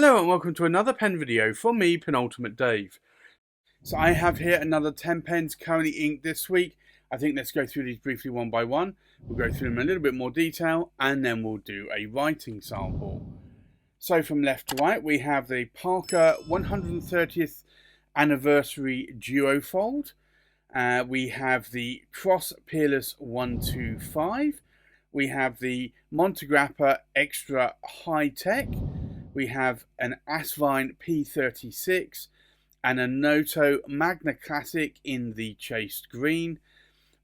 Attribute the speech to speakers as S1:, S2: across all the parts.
S1: Hello and welcome to another pen video from me, Penultimate Dave. So I have here another 10 pens currently inked this week. I think let's go through these briefly one by one. We'll go through them in a little bit more detail and then we'll do a writing sample. So from left to right we have the Parker 130th Anniversary Duofold. We have the Cross Peerless 125. We have the Montegrappa Extra High Tech. We have an Asvine P36 and a Onoto Magna Classic in the chased green.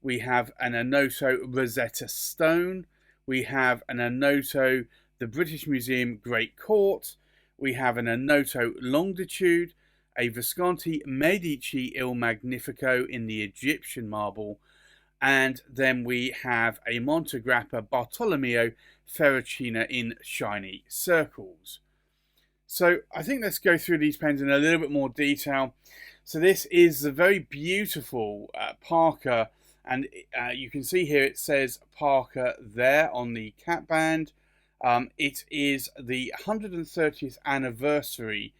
S1: We have an Onoto Rosetta Stone. We have an Onoto the British Museum Great Court. We have an Onoto Longitude, a Visconti Medici Il Magnifico in the Egyptian marble, and then we have a Montegrappa Bartolomeo Ferracina in shiny circles. So I think let's go through these pens in a little bit more detail. So this is the very beautiful Parker, and you can see here it says Parker there on the cap band. It is the 130th anniversary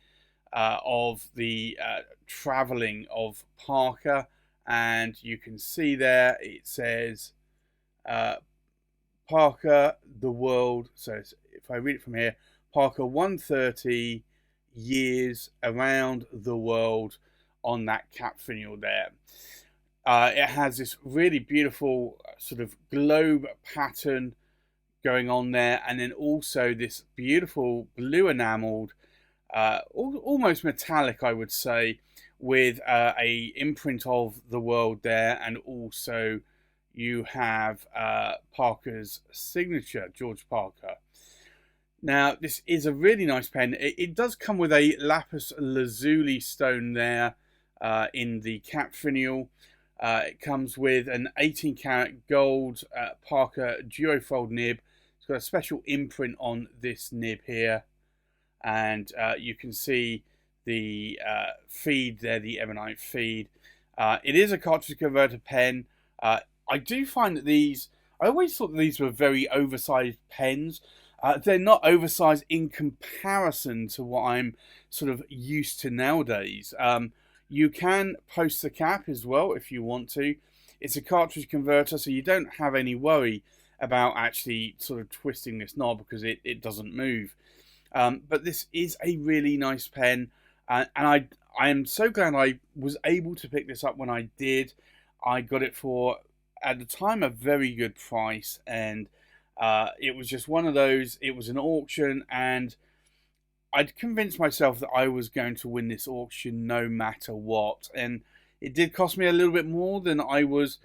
S1: of the travelling of Parker, and you can see there it says Parker the world. So if I read it from here, Parker 130 years around the world on that cap finial there. It has this really beautiful sort of globe pattern going on there, and then also this beautiful blue enameled, almost metallic I would say, with a imprint of the world there, and also you have Parker's signature, George Parker. Now, this is a really nice pen. It does come with a lapis lazuli stone there in the cap finial. It comes with an 18 karat gold Parker Duofold nib. It's got a special imprint on this nib here. And you can see the feed there, the ebonite feed. It is a cartridge converter pen. I do find that these, I always thought that these were very oversized pens. They're not oversized in comparison to what I'm sort of used to nowadays. You can post the cap as well if you want to. It's a cartridge converter, so you don't have any worry about actually sort of twisting this knob because it doesn't move. But this is a really nice pen, and I am so glad I was able to pick this up when I did. I got it for, at the time, a very good price, and it was just one of those. It was an auction, and I'd convinced myself that I was going to win this auction no matter what. And it did cost me a little bit more than I was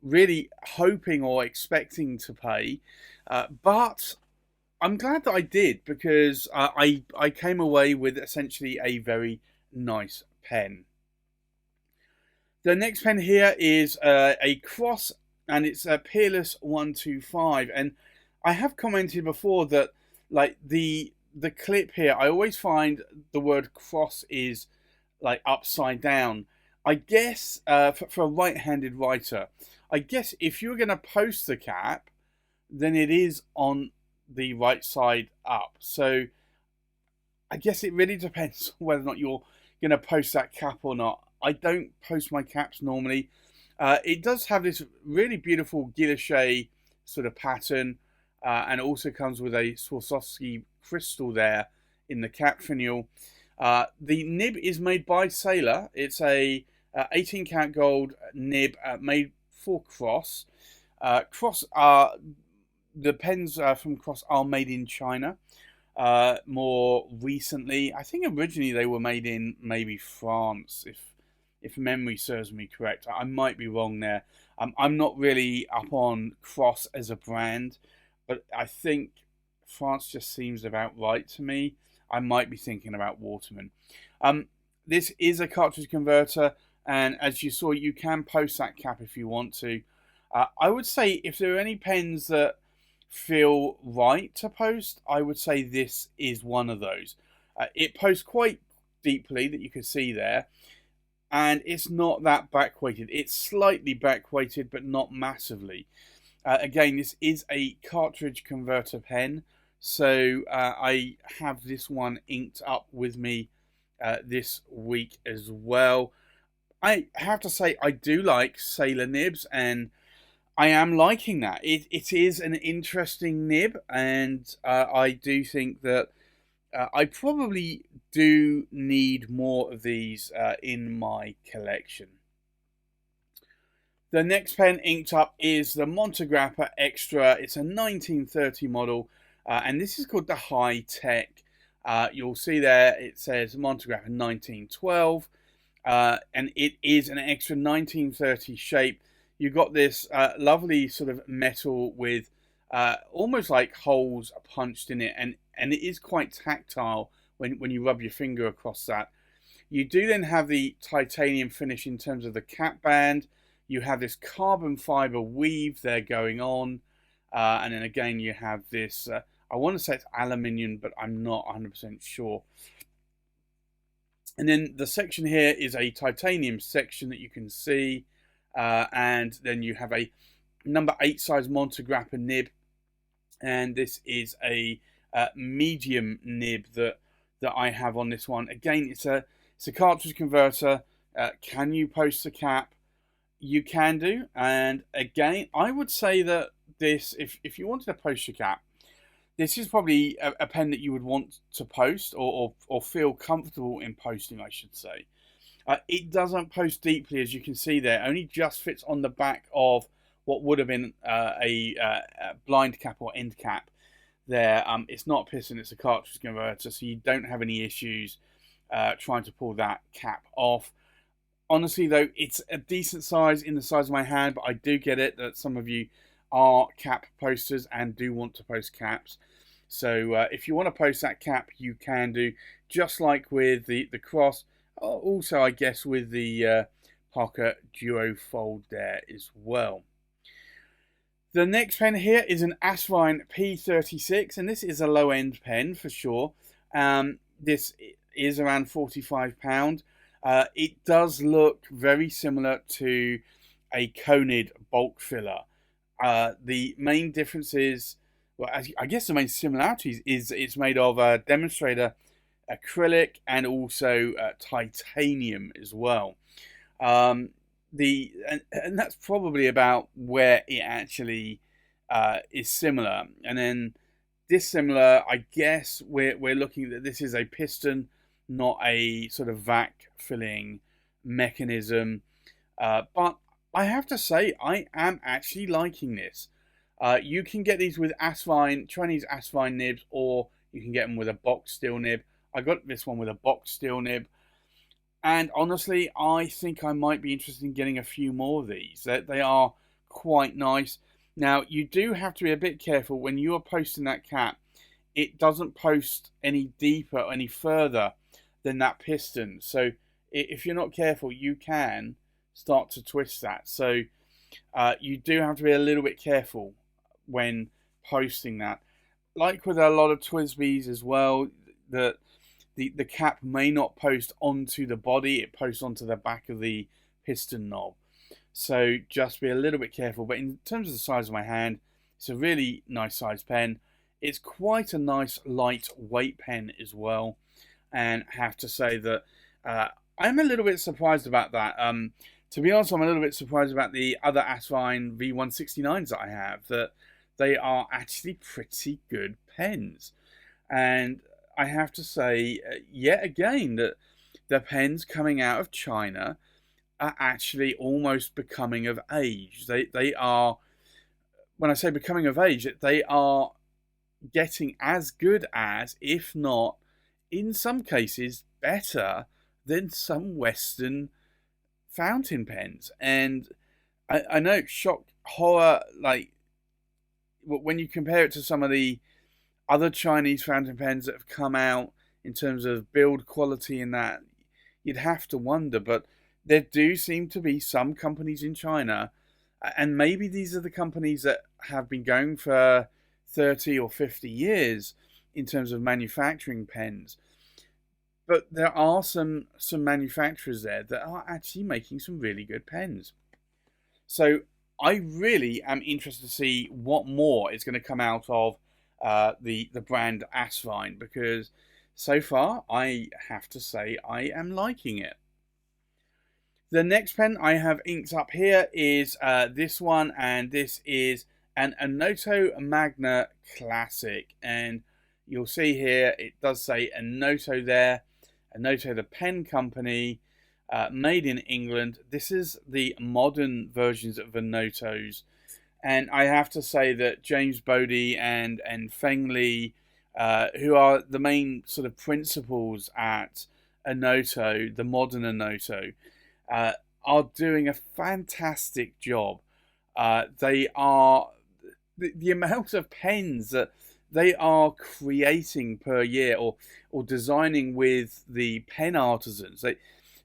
S1: really hoping or expecting to pay. But I'm glad that I did, because I came away with essentially a very nice pen. The next pen here is a Cross, and it's a Peerless 125. And I have commented before that, like, the clip here, I always find the word cross is like upside down. I guess for a right-handed writer, I guess if you're going to post the cap, then it is on the right side up. So I guess it really depends whether or not you're going to post that cap or not. I don't post my caps normally. It does have this really beautiful guilloche sort of pattern. And it also comes with a Swarovski crystal there in the cap finial. The nib is made by Sailor. It's a 18 karat gold nib made for Cross. Cross are, the pens from Cross are made in China. More recently, I think originally they were made in maybe France, if memory serves me correct. I might be wrong there. I'm not really up on Cross as a brand, but I think France just seems about right to me. I might be thinking about Waterman. This is a cartridge converter, and as you saw, you can post that cap if you want to. I would say if there are any pens that feel right to post, I would say this is one of those. It posts quite deeply, that you can see there, and it's not that back-weighted. It's slightly back-weighted, but not massively. Again, this is a cartridge converter pen, So I have this one inked up with me this week as well. I have to say I do like sailor nibs, and I am liking that. It is an interesting nib, and I do think that I probably do need more of these in my collection. The next pen inked up is the Montegrappa Extra. It's a 1930 model, and this is called the High Tech. You'll see there it says Montegrappa 1912, and it is an extra 1930 shape. You've got this lovely sort of metal with almost like holes punched in it, and it is quite tactile when you rub your finger across that. You do then have the titanium finish in terms of the cap band. You have this carbon fiber weave there going on. And then again, you have this, I want to say it's aluminium, but I'm not 100% sure. And then the section here is a titanium section that you can see. And then you have a number 8 size Montegrappa nib. And this is a medium nib that I have on this one. Again, it's a cartridge converter. Can you post the cap? You can do, and again, I would say that this, if you wanted to post your cap, this is probably a pen that you would want to post or feel comfortable in posting, I should say. It doesn't post deeply, as you can see there. It only just fits on the back of what would have been a blind cap or end cap there. It's not a piston, it's a cartridge converter, so you don't have any issues trying to pull that cap off. Honestly, though, it's a decent size in the size of my hand, but I do get it that some of you are cap posters and do want to post caps. So if you want to post that cap, you can do, just like with the Cross. Also, I guess, with the Parker Duofold there as well. The next pen here is an Asvine P36, and this is a low-end pen for sure. This is around £45. It does look very similar to a Conid bulk filler. The main difference is, well, I guess the main similarities is it's made of demonstrator acrylic and also titanium as well. And that's probably about where it actually is similar. And then dissimilar, I guess we're looking at this is a piston, not a sort of vac filling mechanism. But I have to say, I am actually liking this. You can get these with Chinese Asvine nibs, or you can get them with a box steel nib. I got this one with a box steel nib. And honestly, I think I might be interested in getting a few more of these. They are quite nice. Now, you do have to be a bit careful when you are posting that cap. It doesn't post any deeper or any further than that piston. So if you're not careful, you can start to twist that. So you do have to be a little bit careful when posting that. Like with a lot of Twisbys as well, the cap may not post onto the body, it posts onto the back of the piston knob. So just be a little bit careful. But in terms of the size of my hand, it's a really nice size pen. It's quite a nice lightweight pen as well. And I have to say that I'm a little bit surprised about that. To be honest, I'm a little bit surprised about the other Asvine V169s that I have, that they are actually pretty good pens. And I have to say, yet again, that the pens coming out of China are actually almost becoming of age. They are, when I say becoming of age, they are getting as good as, if not, in some cases, better than some Western fountain pens. And I know it's shock horror, like, when you compare it to some of the other Chinese fountain pens that have come out in terms of build quality and that, you'd have to wonder. But there do seem to be some companies in China, and maybe these are the companies that have been going for 30 or 50 years in terms of manufacturing pens. But there are some manufacturers there that are actually making some really good pens. So I really am interested to see what more is going to come out of the brand Asvine, because so far I have to say I am liking it. The next pen I have inked up here is this one, and this is an Onoto Magna Classic, and you'll see here it does say Onoto there, Onoto the pen company, made in England. This is the modern versions of Onotos, and I have to say that James Bodie and Feng Li, who are the main sort of principals at Onoto, the modern Onoto, are doing a fantastic job. They are the amount of pens that they are creating per year, or designing with the pen artisans.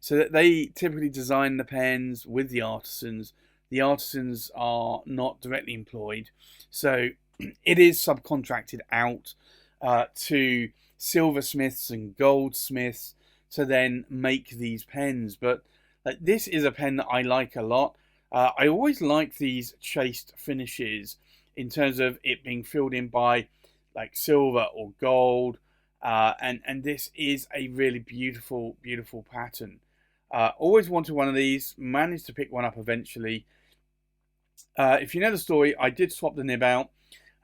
S1: So that they typically design the pens with the artisans. The artisans are not directly employed, so it is subcontracted out to silversmiths and goldsmiths to then make these pens. But this is a pen that I like a lot. I always like these chased finishes in terms of it being filled in by like silver or gold, and this is a really beautiful pattern. Always wanted one of these, managed to pick one up eventually. If you know the story, I did swap the nib out.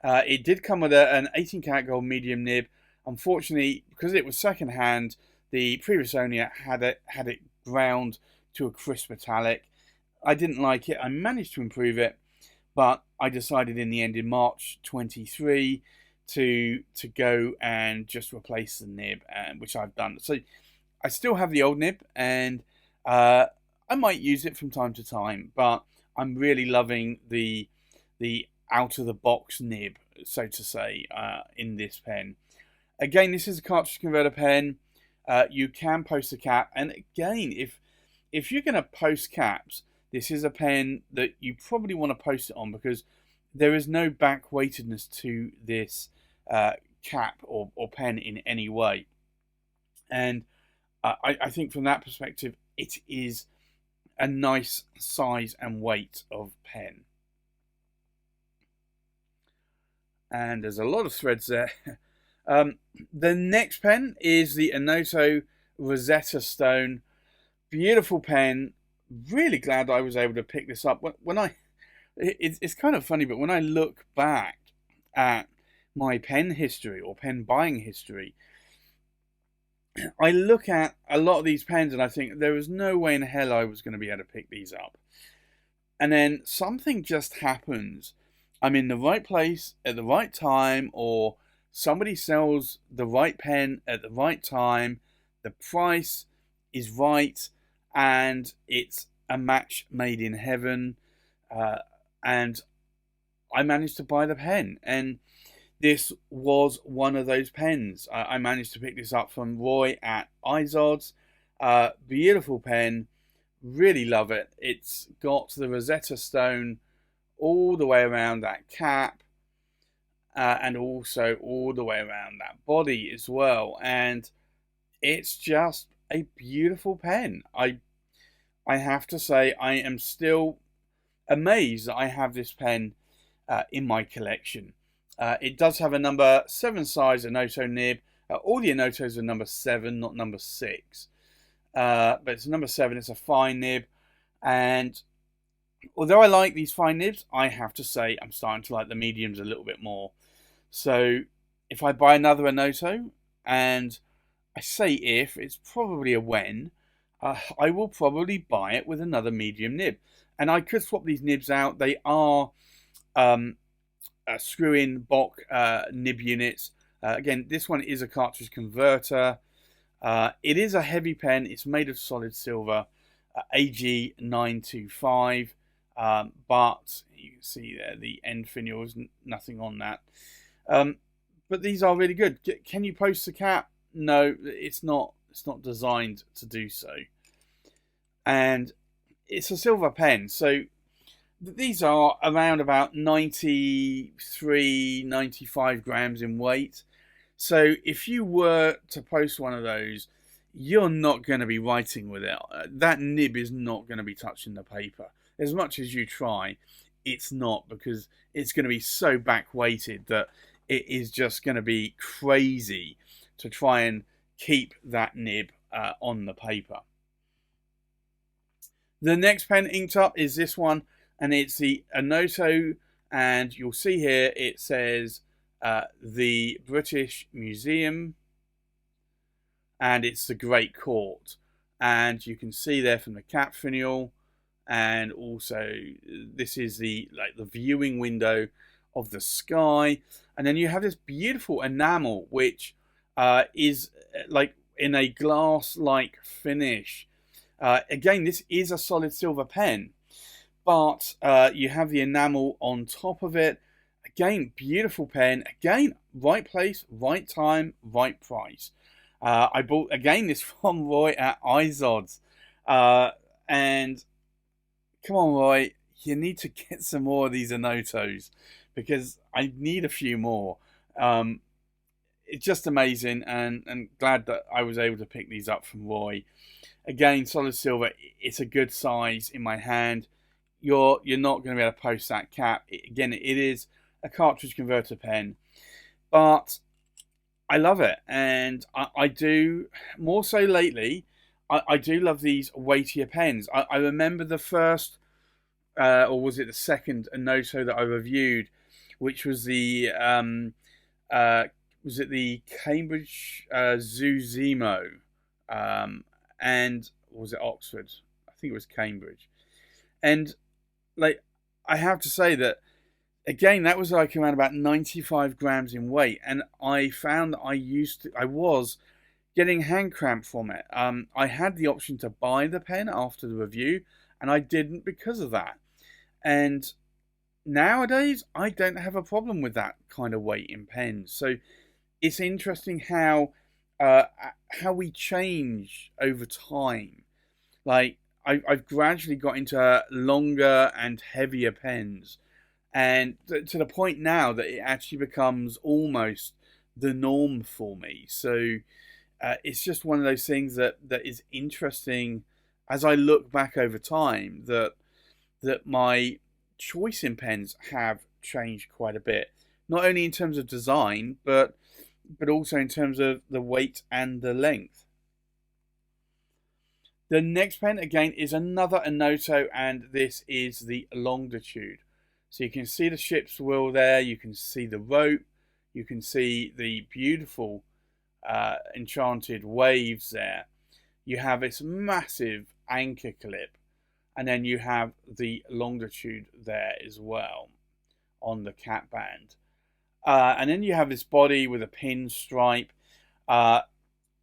S1: It did come with an 18 karat gold medium nib. Unfortunately, because it was second hand, the previous owner had it ground to a crisp metallic. I didn't like it. I managed to improve it, but I decided in the end in March 23 to go and just replace the nib, which I've done. So I still have the old nib, and I might use it from time to time, but I'm really loving the out of the box nib, so to say, in this pen. Again, this is a cartridge converter pen. You can post a cap, and again, if you're going to post caps, this is a pen that you probably want to post it on, because there is no back weightedness to this cap or pen in any way. And I think from that perspective, it is a nice size and weight of pen. And there's a lot of threads there. The next pen is the Onoto Rosetta Stone. Beautiful pen. Really glad I was able to pick this up. It's kind of funny, but when I look back at my pen history or pen buying history, I look at a lot of these pens and I think there was no way in hell I was going to be able to pick these up. And then something just happens. I'm in the right place at the right time, or somebody sells the right pen at the right time. The price is right, and it's a match made in heaven. And I managed to buy the pen, and this was one of those pens. I managed to pick this up from Roy at Izod's. Beautiful pen, really love it. It's got the Rosetta Stone all the way around that cap, and also all the way around that body as well. And it's just a beautiful pen. I have to say, I am still amazed that I have this pen in my collection. It does have a number 7 size Onoto nib. All the Onotos are number 7, not number 6. But it's number 7. It's a fine nib. And although I like these fine nibs, I have to say I'm starting to like the mediums a little bit more. So if I buy another Onoto, and I say if, it's probably a when, I will probably buy it with another medium nib. And I could swap these nibs out. They are screw-in Bock nib units. Again, this one is a cartridge converter. It is a heavy pen. It's made of solid silver, AG925. But you can see there the end finial is nothing on that. But these are really good. Can you post the cap? No, it's not. It's not designed to do so. And it's a silver pen, so these are around about 93, 95 grams in weight. So if you were to post one of those, you're not going to be writing with it. That nib is not going to be touching the paper. As much as you try, it's not, because it's going to be so back weighted that it is just going to be crazy to try and keep that nib on the paper. The next pen inked up is this one, and it's the Onoto, and you'll see here it says the British Museum, and it's the Great Court, and you can see there from the cap finial, and also this is the viewing window of the sky, and then you have this beautiful enamel which is like in a glass-like finish. Again, this is a solid silver pen, but you have the enamel on top of it. Again, beautiful pen. Again, right place, right time, right price. I bought, again, this from Roy at iZods. And come on, Roy, you need to get some more of these Onotos because I need a few more. It's just amazing, and glad that I was able to pick these up from Roy. Again, solid silver, it's a good size in my hand. You're not going to be able to post that cap. Again, it is a cartridge converter pen, but I love it, and I do, more so lately, I do love these weightier pens. I remember the first, or was it the second Onoto that I reviewed, which was the, was it the Cambridge Zuzimo, and was it Oxford? I think it was Cambridge. And like, I have to say that, again, that was like around about 95 grams in weight, and I found that I was getting hand cramp from it. I had the option to buy the pen after the review, and I didn't because of that. And nowadays, I don't have a problem with that kind of weight in pens. So it's interesting how we change over time. Like, I've gradually got into longer and heavier pens, and to the point now that it actually becomes almost the norm for me. So it's just one of those things that is interesting as I look back over time, that my choice in pens have changed quite a bit, not only in terms of design, but also in terms of the weight and the length. The next pen, again, is another Onoto, and this is the Longitude. So you can see the ship's wheel there, you can see the rope, you can see the beautiful enchanted waves there. You have this massive anchor clip, and then you have the Longitude there as well on the cap band. And then you have this body with a pin stripe.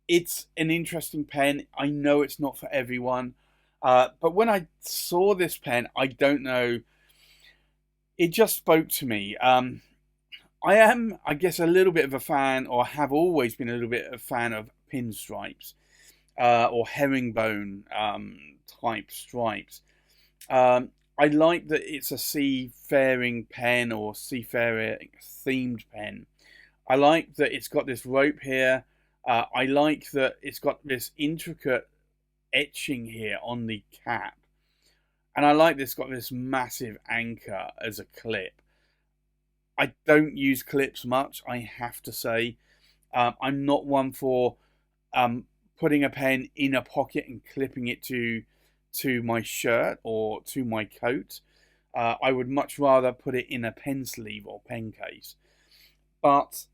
S1: It's an interesting pen. I know it's not for everyone. But when I saw this pen, I don't know, it just spoke to me. I am, I guess, a little bit of a fan, or have always been a little bit of a fan of pinstripes, or herringbone type stripes. I like that it's a seafaring pen, or seafaring themed pen. I like that it's got this rope here. I like that it's got this intricate etching here on the cap. And I like that it's got this massive anchor as a clip. I don't use clips much, I have to say. I'm not one for putting a pen in a pocket and clipping it to my shirt or to my coat. I would much rather put it in a pen sleeve or pen case. But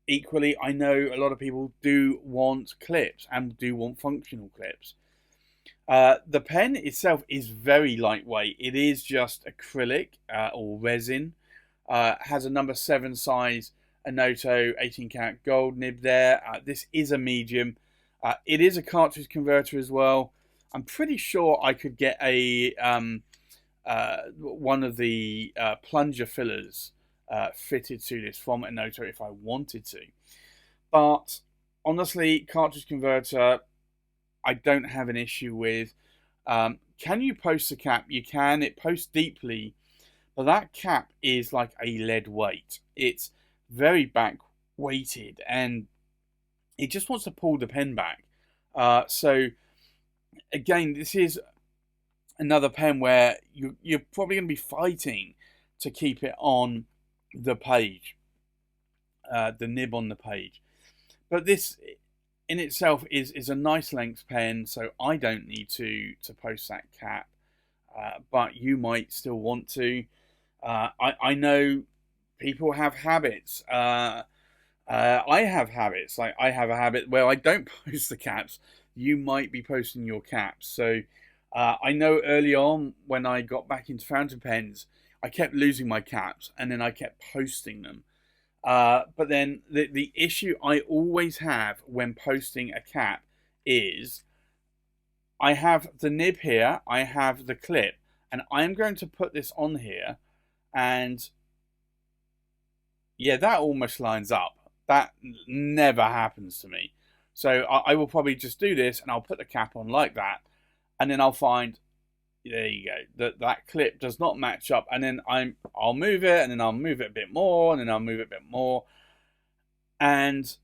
S1: equally, I know a lot of people do want clips and do want functional clips. The pen itself is very lightweight. It is just acrylic or resin. Has a number 7 size Onoto 18 karat gold nib there. This is a medium. It is a cartridge converter as well. I'm pretty sure I could get a one of the plunger fillers fitted to this from Onoto if I wanted to. But honestly, cartridge converter, I don't have an issue with. Can you post the cap? You can. It posts deeply, but that cap is like a lead weight. It's very back weighted, and it just wants to pull the pen back. So again, this is another pen where you're probably going to be fighting to keep it on the page. the nib on the page. But this in itself is a nice length pen, so I don't need to post that cap, but you might still want to. I know people have habits. I have habits. Like I have a habit where I don't post the caps. You might be posting your caps. So I know early on when I got back into fountain pens, I kept losing my caps and then I kept posting them. But then the issue I always have when posting a cap is I have the nib here, I have the clip, and I'm going to put this on here, and yeah, that almost lines up. That never happens to me. So I will probably just do this and I'll put the cap on like that, and then I'll find, there you go, that clip does not match up, and then I'll move it, and then I'll move it a bit more, and then I'll move it a bit more. And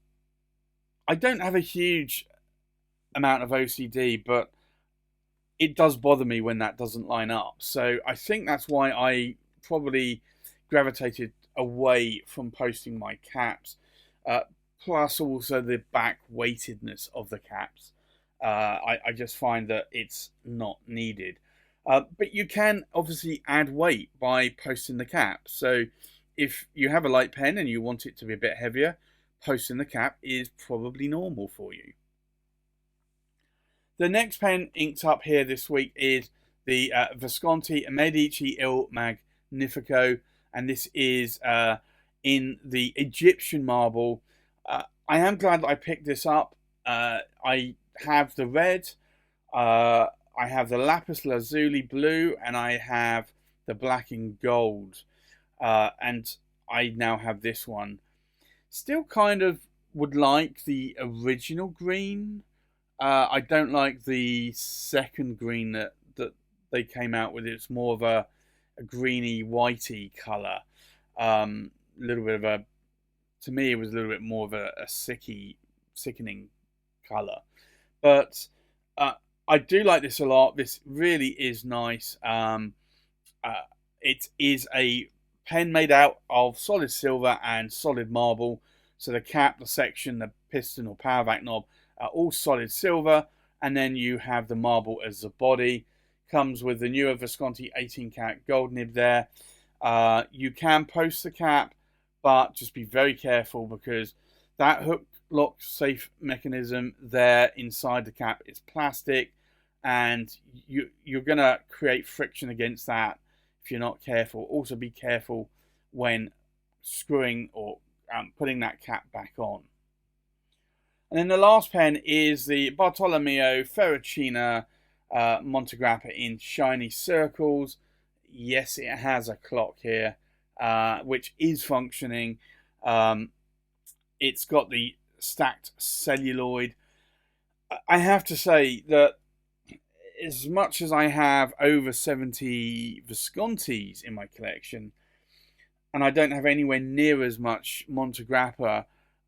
S1: I don't have a huge amount of OCD, but it does bother me when that doesn't line up. So I think that's why I probably gravitated away from posting my caps, plus also the back weightedness of the caps. I just find that it's not needed. But you can obviously add weight by posting the cap. So if you have a light pen and you want it to be a bit heavier, posting the cap is probably normal for you. The next pen inked up here this week is the Visconti Medici Il Magnifico, and this is in the Egyptian marble. I am glad that I picked this up. I have the red, I have the lapis lazuli blue, and I have the black and gold, and I now have this one. Still kind of would like the original green. I don't like the second green that they came out with. It's more of a greeny whitey colour. Little bit of a, to me, it was a little bit more of a sickening colour. But I do like this a lot. This really is nice. It is a pen made out of solid silver and solid marble. So the cap, the section, the piston or power vac knob are all solid silver. And then you have the marble as the body. Comes with the newer Visconti 18 karat gold nib there. You can post the cap, but just be very careful because that hook lock safe mechanism there inside the cap is plastic, and you're going to create friction against that if you're not careful. Also be careful when screwing or putting that cap back on. And then the last pen is the Bartolomeo Ferracina Montegrappa in shiny circles. Yes, it has a clock here, which is functioning. It's got the stacked celluloid. I have to say that as much as I have over 70 Viscontis in my collection, and I don't have anywhere near as much Montegrappa,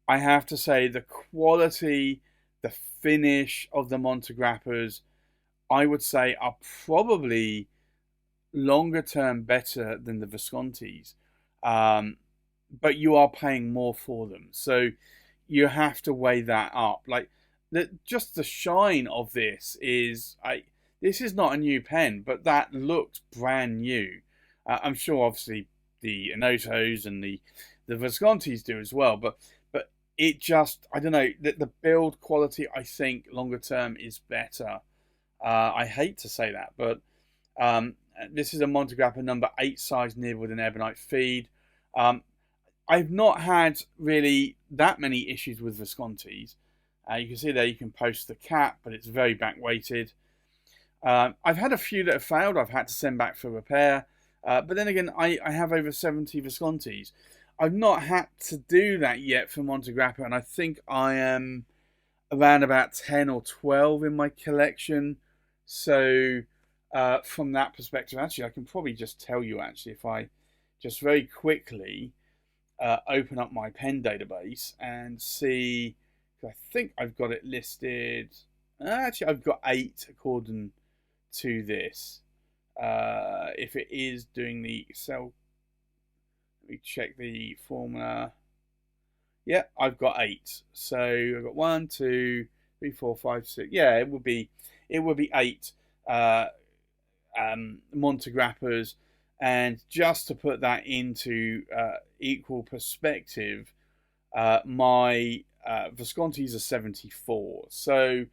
S1: I have to say the quality, the finish of the Montegrappas, I would say are probably longer term better than the Viscontis. But you are paying more for them. So you have to weigh that up. Like just the shine of this is, this is not a new pen, but that looks brand new. I'm sure obviously the Onotos and the Viscontis do as well, but it just, I don't know, the build quality I think longer term is better. I hate to say that, but this is a Montegrappa number 8 size nib with an ebonite feed. I've not had really that many issues with Viscontis. You can see there you can post the cap, but it's very back weighted. I've had a few that have failed. I've had to send back for repair. But then again, I have over 70 Viscontis. I've not had to do that yet for Montegrappa, and I think I am around about 10 or 12 in my collection. So from that perspective, actually, I can probably just tell you, actually, if I just very quickly open up my pen database and see, I think I've got it listed. Actually, I've got 8 according to this. If it is doing the cell, let me check the formula. Yeah, I've got 8. So I've got 1, 2, 3, 4, 5, 6. Yeah, it would be 8 uh, Montegrappas. And just to put that into equal perspective, my Visconti's are 74. So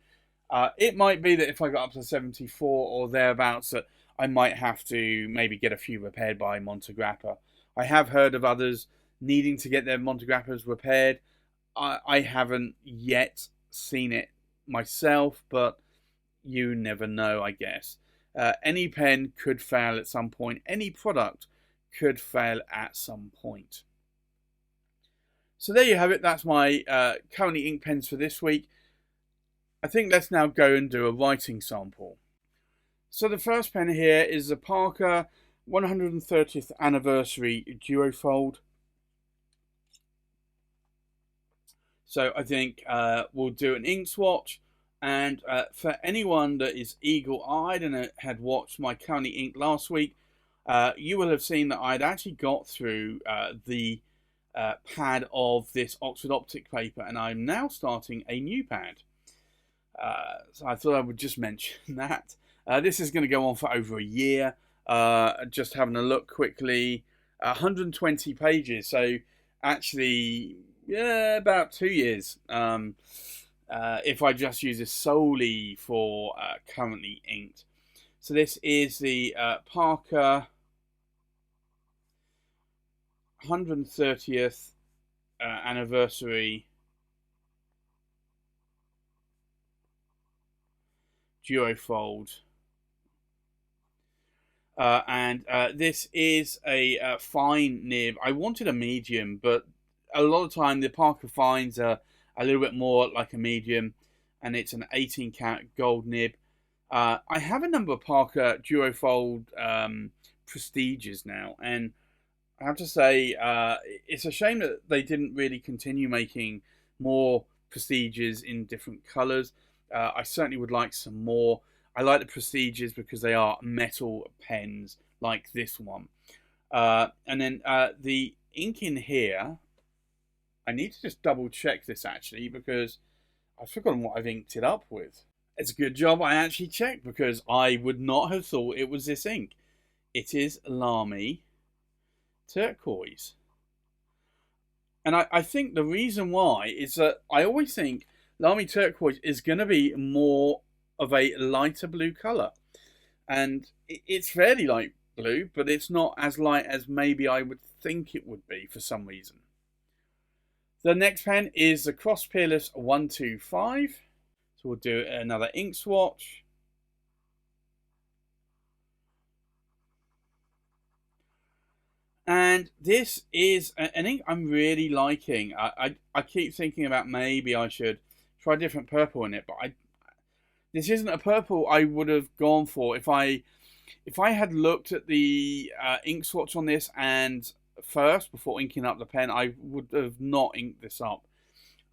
S1: it might be that if I got up to 74 or thereabouts, that I might have to maybe get a few repaired by Montegrappa. I have heard of others needing to get their Montegrappas repaired. I haven't yet seen it myself, but you never know, I guess. Any pen could fail at some point. Any product could fail at some point. So there you have it. That's my currently ink pens for this week. I think let's now go and do a writing sample. So the first pen here is the Parker 130th Anniversary Duofold. So I think we'll do an ink swatch. And for anyone that is eagle-eyed and had watched my currently ink last week, you will have seen that I'd actually got through the pad of this Oxford Optic paper, and I'm now starting a new pad. So I thought I would just mention that. This is going to go on for over a year. Just having a look quickly, 120 pages. So actually, yeah, about 2 years. If I just use this solely for currently inked. So this is the Parker 130th Anniversary Duofold. And this is a fine nib. I wanted a medium, but a lot of time the Parker fines are a little bit more like a medium, and it's an 18 karat gold nib. I have a number of Parker Duofold Prestiges now, and I have to say it's a shame that they didn't really continue making more Prestiges in different colours. I certainly would like some more. I like the Prestiges because they are metal pens like this one. And then the ink in here, I need to just double check this actually because I've forgotten what I've inked it up with. It's a good job I actually checked because I would not have thought it was this ink. It is Lamy Turquoise. And I think the reason why is that I always think Lamy Turquoise is going to be more of a lighter blue colour. And it's fairly light blue, but it's not as light as maybe I would think it would be for some reason. The next pen is the Cross Peerless 125. So we'll do another ink swatch. And this is an ink I'm really liking. I keep thinking about maybe I should try a different purple in it, but this isn't a purple I would have gone for if I had looked at the ink swatch on this and first before inking up the pen, I would have not inked this up.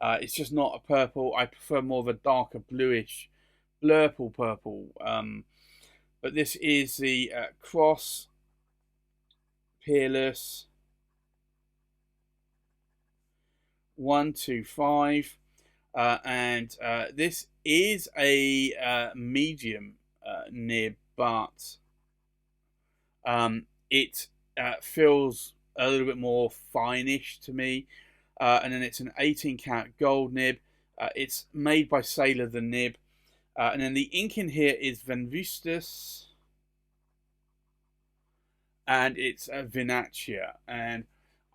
S1: It's just not a purple. I prefer more of a darker bluish blurple purple. But this is the Cross Peerless 125. And this is a medium nib, but it feels a little bit more finish to me. And then it's an 18 karat gold nib. It's made by Sailor the Nib. And then the ink in here is Van Vustus. And it's a Vinaccia. And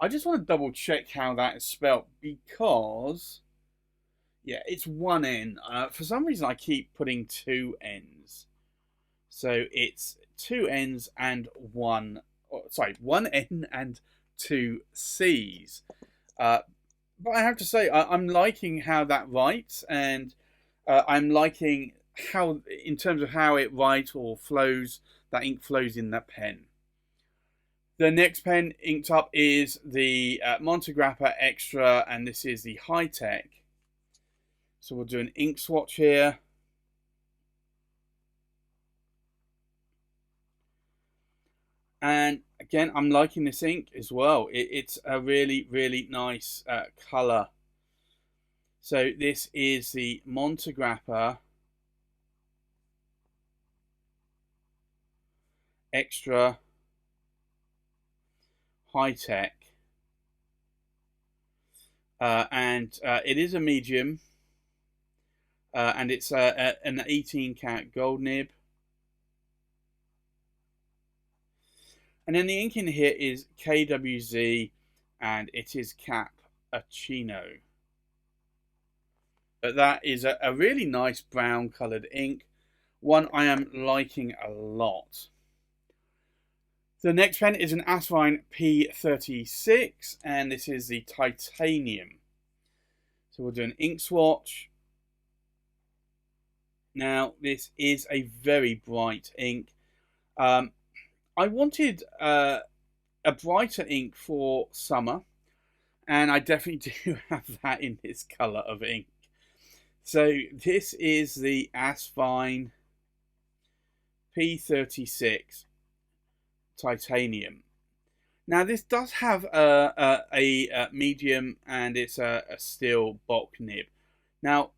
S1: I just want to double check how that is spelt because, yeah, it's one N. For some reason, I keep putting two N's. So it's two N's and one N and two C's. But I have to say, I'm liking how that writes, and I'm liking how, in terms of how it writes or flows, that ink flows in that pen. The next pen inked up is the Montegrappa Extra, and this is the High Tech. So we'll do an ink swatch here. And again, I'm liking this ink as well. It's a really, really nice colour. So this is the Montegrappa Extra High Tech. And it is a medium. And it's an 18 karat gold nib. And then the ink in here is KWZ, and it is Cappuccino. But that is a really nice brown coloured ink, one I am liking a lot. The next pen is an Asvine P36, and this is the titanium. So we'll do an ink swatch. Now, this is a very bright ink. I wanted a brighter ink for summer, and I definitely do have that in this colour of ink. So this is the Asvine P36 titanium. Now this does have a medium, and it's a steel Bock nib. Now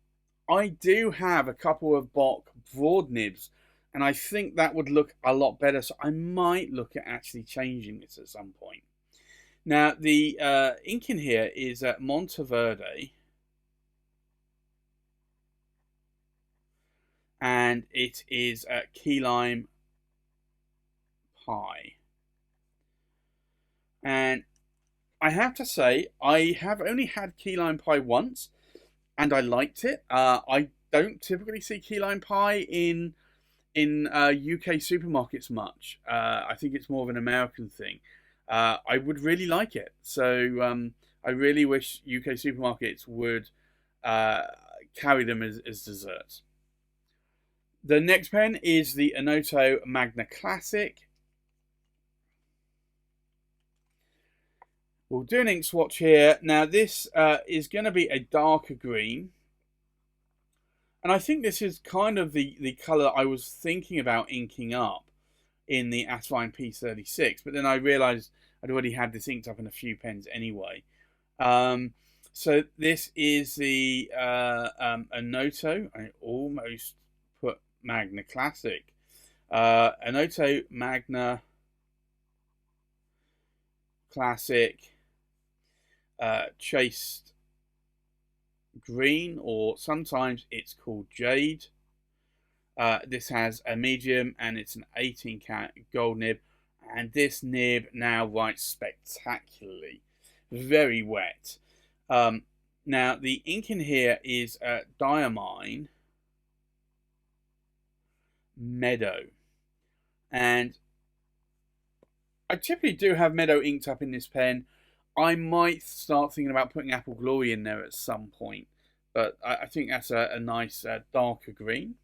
S1: I do have a couple of Bock broad nibs, and I think that would look a lot better, so I might look at actually changing this at some point. Now, the ink in here is Monteverde, and it is Key Lime Pie. And I have to say, I have only had Key Lime Pie once, and I liked it. I don't typically see Key Lime Pie in UK supermarkets much. I think it's more of an American thing. I would really like it. So I really wish UK supermarkets would carry them as desserts. The next pen is the Onoto Magna Classic. We'll do an ink swatch here. Now this is going to be a darker green. And I think this is kind of the colour I was thinking about inking up in the Asvine P36. But then I realised I'd already had this inked up in a few pens anyway. So this is the Onoto. I almost put Magna Classic. Onoto Magna Classic Chased Green, or sometimes it's called Jade. This has a medium, and it's an 18 karat gold nib, and this nib now writes spectacularly, very wet. Now the ink in here is Diamine Meadow, and I typically do have Meadow inked up in this pen. I might start thinking about putting Apple Glory in there at some point, but I think that's a nice darker green.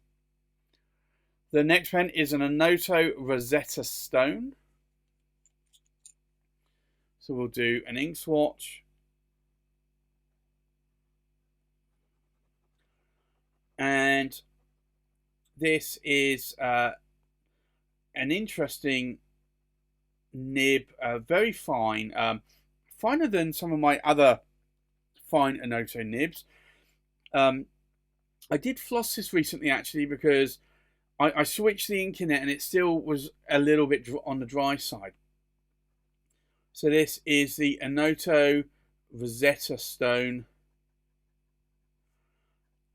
S1: The next pen is an Onoto Rosetta Stone. So we'll do an ink swatch. And this is an interesting nib, very fine. Finer than some of my other fine Onoto nibs. I did floss this recently actually, because I switched the ink in it and it still was a little bit on the dry side. So this is the Onoto Rosetta Stone,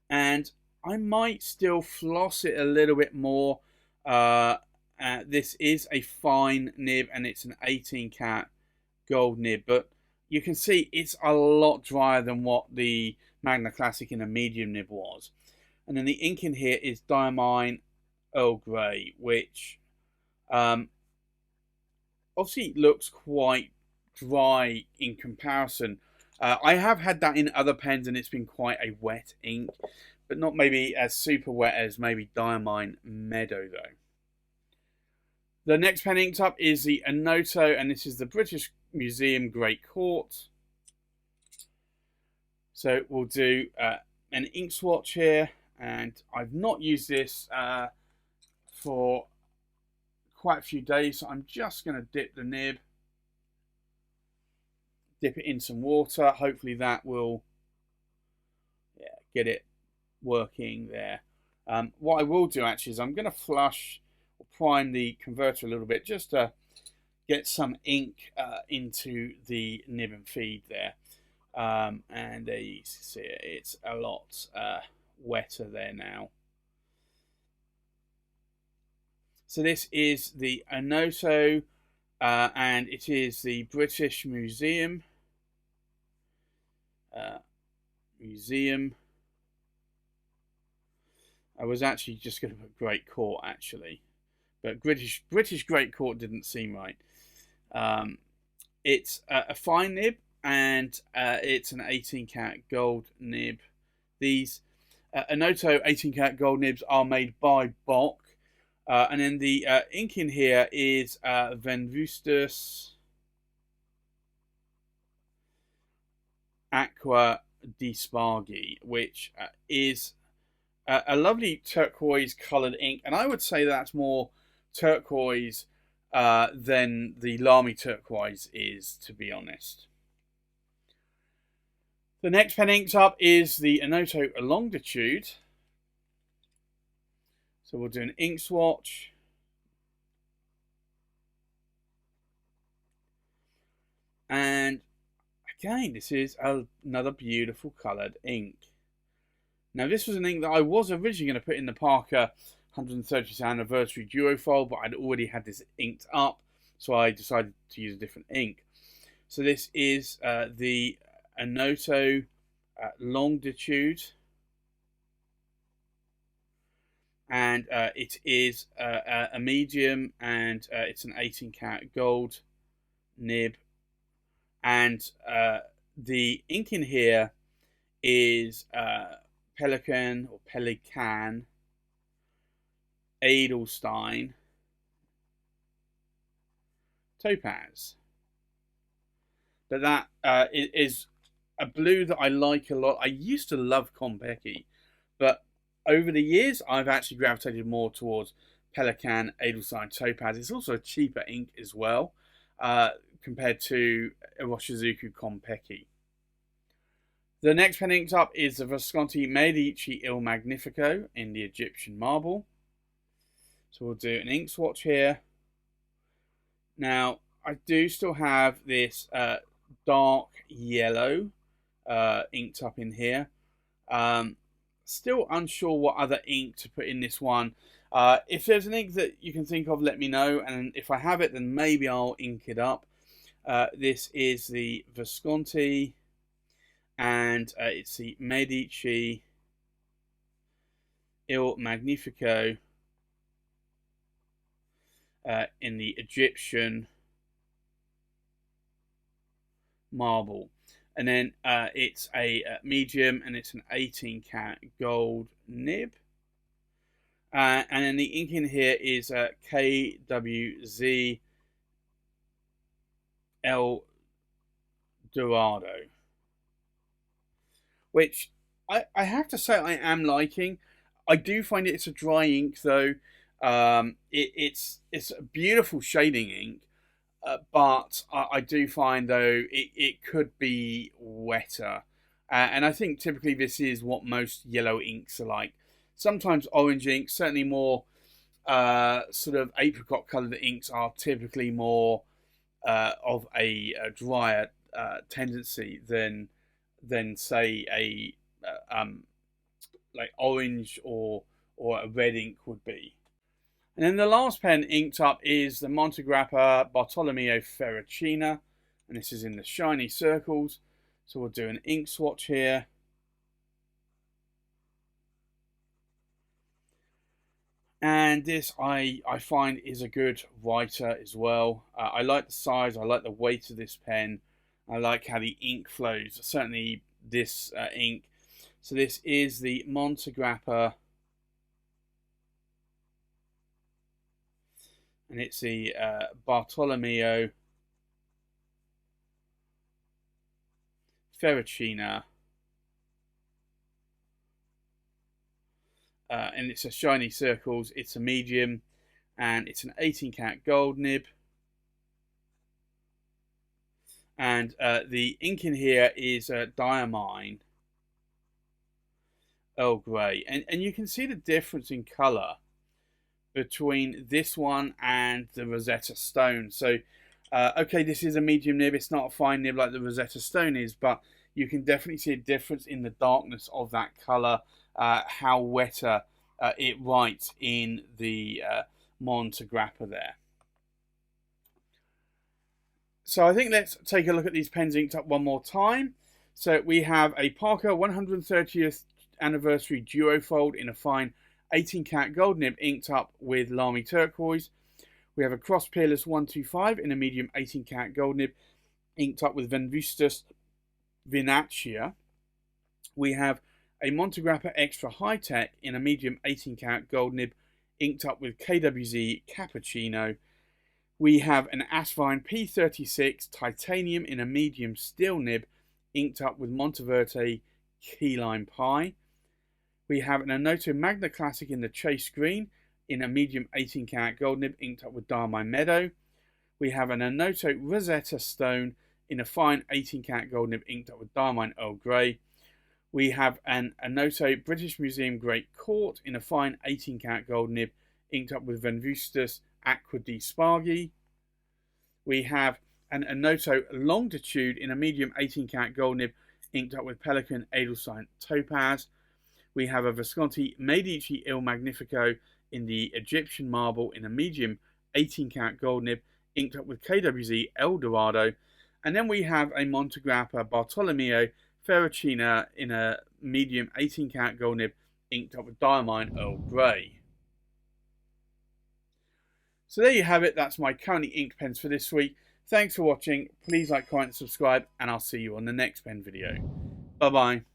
S1: and I might still floss it a little bit more. This is a fine nib, and it's an 18 karat gold nib, but you can see it's a lot drier than what the Magna Classic in a medium nib was. And then the ink in here is Diamine Earl Grey, which obviously looks quite dry in comparison. I have had that in other pens, and it's been quite a wet ink, but not maybe as super wet as maybe Diamine Meadow though. The next pen inked up is the Onoto, and this is the British Museum Great Court. So we'll do an ink swatch here, and I've not used this for quite a few days, so I'm just going to dip the nib, dip it in some water. Hopefully that will get it working there. What I will do actually is I'm going to flush or prime the converter a little bit just to get some ink into the nib and feed there. And there you see it, it's a lot wetter there now. So this is the Onoto, and it is the British Museum. I was actually just going to put Great Court actually, but British Great Court didn't seem right. It's a fine nib, and it's an 18 karat gold nib. These Onoto 18 karat gold nibs are made by Bock, and then the ink in here is Venvustus Aqua di Spargi, which is a lovely turquoise coloured ink, and I would say that's more turquoise than the Lamy turquoise is, to be honest. The next pen inked up is the Onoto Longitude. So we'll do an ink swatch. And again, this is another beautiful coloured ink. Now, this was an ink that I was originally going to put in the Parker 130th anniversary Duofold, but I'd already had this inked up, so I decided to use a different ink. So this is the Onoto Longitude, and it is a medium, and it's an 18 karat gold nib, and the ink in here is Pelican Edelstein Topaz. But that is a blue that I like a lot. I used to love Konpeki, but over the years I've actually gravitated more towards Pelican Edelstein Topaz. It's also a cheaper ink as well compared to Iroshizuku Konpeki. The next pen inked up is the Visconti Medici Il Magnifico in the Egyptian marble. So we'll do an ink swatch here. Now, I do still have this dark yellow inked up in here. Still unsure what other ink to put in this one. If there's an ink that you can think of, let me know. And if I have it, then maybe I'll ink it up. This is the Visconti, and it's the Medici Il Magnifico in the Egyptian marble. And then it's a medium, and it's an 18 karat gold nib. And then the ink in here is KWZ El Dorado, which I have to say I am liking. I do find it's a dry ink though. It's a beautiful shading ink, but I do find though it could be wetter. And I think typically this is what most yellow inks are like. Sometimes orange inks, certainly more sort of apricot coloured inks, are typically more of a drier tendency than say a like orange or a red ink would be. And then the last pen inked up is the Montegrappa Bartolomeo Ferracina, and this is in the shiny circles. So we'll do an ink swatch here. And this I find is a good writer as well. I like the size, I like the weight of this pen. I like how the ink flows, certainly this ink. So this is the Montegrappa, and it's the Bartolomeo Ferracina. And it's a shiny circles, it's a medium, and it's an 18 karat gold nib. And the ink in here is Diamine Earl Grey. And you can see the difference in colour between this one and the Rosetta Stone. So, okay, this is a medium nib. It's not a fine nib like the Rosetta Stone is, but you can definitely see a difference in the darkness of that colour, how wetter it writes in the Montegrappa there. So I think let's take a look at these pens inked up one more time. So we have a Parker 130th anniversary Duofold in a fine 18 karat gold nib inked up with Lamy Turquoise. We have a Cross Peerless 125 in a medium 18 karat gold nib inked up with Venustus Vinaccia. We have a Montegrappa Extra High Tech in a medium 18 karat gold nib inked up with KWZ Cappuccino. We have an Asvine P36 titanium in a medium steel nib inked up with Monteverde Key Lime Pie. We have an Onoto Magna Classic in the Chase Green in a medium 18 karat gold nib inked up with Diamine Meadow. We have an Onoto Rosetta Stone in a fine 18 karat gold nib inked up with Diamine Earl Grey. We have an Onoto British Museum Great Court in a fine 18 karat gold nib inked up with Venustus Aqua di Spargi. We have an Onoto Longitude in a medium 18 karat gold nib inked up with Pelican Edelstein Topaz. We have a Visconti Medici Il Magnifico in the Egyptian marble in a medium 18 karat gold nib inked up with KWZ El Dorado. And then we have a Montegrappa Bartolomeo Ferracina in a medium 18 karat gold nib inked up with Diamine Earl Grey. So there you have it. That's my currently inked pens for this week. Thanks for watching. Please like, comment, and subscribe, and I'll see you on the next pen video. Bye-bye.